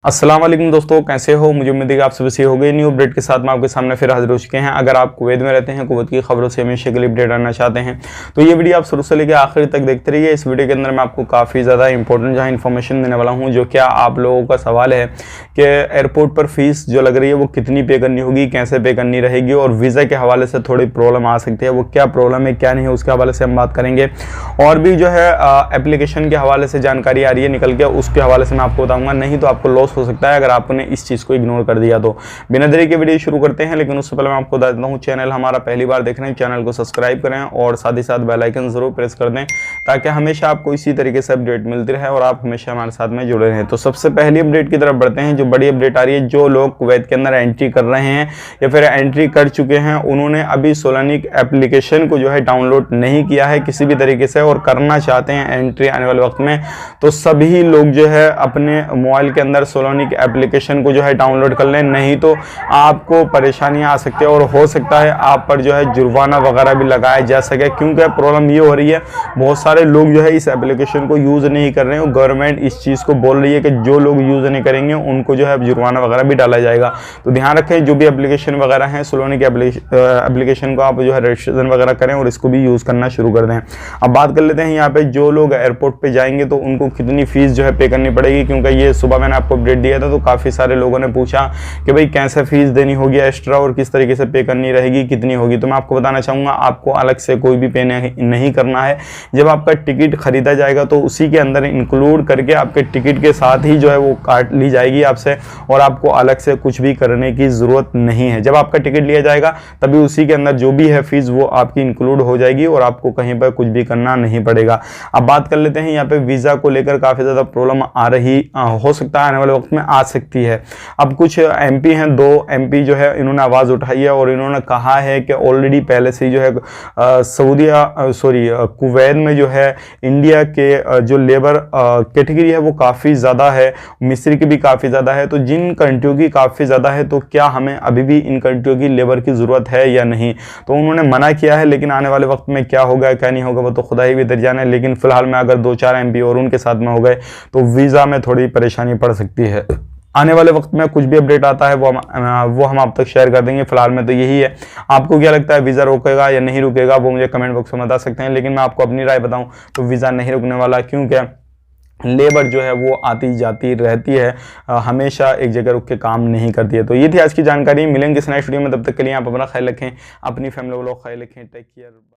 अस्सलाम वालेकुम दोस्तों, कैसे हो। मुझे उम्मीद है कि आप सभी सही हो गए। न्यू अपडेट के साथ मैं आपके सामने फिर हाजिर हो चुके हैं। अगर आप कुवैत में रहते हैं, कुवैत की खबरों से हमेशा के लिए अपडेट आना चाहते हैं तो ये वीडियो आप शुरू से लेकर आखिर तक देखते रहिए। इस वीडियो के अंदर मैं आपको काफ़ी ज़्यादा इंपॉर्टेंट जहाँ इन्फॉर्मेशन देने वाला हूँ। जो क्या आप लोगों का सवाल है कि एयरपोर्ट पर फीस जो लग रही है वो कितनी पे करनी होगी, कैसे पे करनी रहेगी, और वीज़ा के हवाले से थोड़ी प्रॉब्लम आ सकती है। वो क्या प्रॉब्लम है, क्या नहीं है, उसके हवाले से हम बात करेंगे। और भी जो है एप्लीकेशन के हवाले से जानकारी आ रही है निकल के, उसके हवाले से मैं आपको बताऊँगा। नहीं तो आपको लॉस हो सकता है अगर आप ने इस चीज को इग्नोर कर दिया तो। बिना देरी के वीडियो शुरू करते हैं, लेकिन उससे पहले मैं आपको बता देता हूं, चैनल हमारा पहली बार देख रहे हैं, चैनल को सब्सक्राइब करें और साथ ही साथ बेल आइकन जरूर प्रेस कर दें ताकि हमेशा आपको इसी तरीके से अपडेट मिलती रहे और आप हमेशा हमारे साथ में जुड़े रहें। तो सबसे पहली अपडेट की तरफ बढ़ते हैं। जो बड़ी अपडेट आ रही है, जो लोग कुवैत के अंदर एंट्री कर रहे हैं या फिर एंट्री कर चुके हैं, उन्होंने अभी सोलानिक एप्लीकेशन को जो है डाउनलोड नहीं किया है किसी भी तरीके से और करना चाहते हैं एंट्री आने वाले वक्त में, तो सभी लोग जो है अपने मोबाइल के अंदर सोलानिक एप्लीकेशन को जो है डाउनलोड कर लें। नहीं तो आपको परेशानियां आ सकती है और हो सकता है आप पर जो है जुर्माना वगैरह भी लगाया जा सके। क्योंकि प्रॉब्लम ये हो रही है, बहुत सारे लोग जो है इस एप्लीकेशन को यूज़ नहीं कर रहे हैं। गवर्नमेंट इस चीज़ को बोल रही है कि जो लोग यूज़ नहीं करेंगे उनको जो है जुर्माना वगैरह भी डाला जाएगा। तो ध्यान रखें, जो भी एप्लीकेशन वगैरह हैं सोलानिक एप्लीकेशन को आप जो है रजिस्ट्रेशन वगैरह करें और इसको भी यूज़ करना शुरू कर दें। अब बात कर लेते हैं यहाँ पे, जो लोग एयरपोर्ट पे जाएंगे तो उनको कितनी फीस जो है पे करनी पड़ेगी। क्योंकि ये सुबह मैंने आपको अपडेट दिया था तो काफ़ी सारे लोगों ने पूछा कि भाई कैसे फीस देनी होगी एक्स्ट्रा और किस तरीके से पे करनी रहेगी, कितनी होगी। तो मैं आपको बताना चाहूँगा, आपको अलग से कोई भी पे नहीं करना है। जब आपका टिकट खरीदा जाएगा तो उसी के अंदर इंक्लूड करके आपके टिकट के साथ ही जो है वो काट ली जाएगी आपसे, और आपको अलग से कुछ भी करने की ज़रूरत नहीं है। जब आपका टिकट लिया जाएगा तभी उसी के अंदर जो भी है फीस वो आपकी इंक्लूड हो जाएगी और आपको कहीं पर कुछ भी करना नहीं पड़ेगा। अब बात कर लेते हैं यहाँ पे वीज़ा को लेकर काफ़ी ज़्यादा प्रॉब्लम आ रही हो सकता है आने वाले वक्त में आ सकती है। अब कुछ एमपी हैं, 2 एमपी जो है इन्होंने आवाज़ उठाई है और इन्होंने कहा है कि ऑलरेडी पहले से ही जो है कुवैत में जो है इंडिया के जो लेबर कैटेगरी है वो काफ़ी ज़्यादा है, मिस्री की भी काफ़ी ज़्यादा है। तो जिन कंट्रियों की काफ़ी ज़्यादा है तो क्या हमें अभी भी इन कंट्रियों की लेबर की ज़रूरत है या नहीं, तो उन्होंने मना किया है। लेकिन आने वाले वक्त में क्या होगा क्या नहीं होगा वो तो खुदा ही बेहतर जाने। लेकिन फिलहाल में अगर 2-4 एमपी और उनके साथ में हो गए तो वीज़ा में थोड़ी परेशानी पड़ सकती है। आने वाले वक्त में कुछ भी अपडेट आता है वो हम आप तक शेयर कर देंगे। फिलहाल में तो यही है। आपको क्या लगता है, वीज़ा रुकेगा या नहीं रुकेगा, वो मुझे कमेंट बॉक्स में बता सकते हैं। लेकिन मैं आपको अपनी राय बताऊं तो वीज़ा नहीं रुकने वाला, क्योंकि लेबर जो है वो आती जाती रहती है, हमेशा एक जगह रुक के काम नहीं करती है। तो ये थी आज की जानकारी। मिलेंगे इस नेक्स्ट वीडियो में, तब तक के लिए आप अपना ख्याल रखें, अपनी फैमिली वालों का ख्याल रखें। Take care.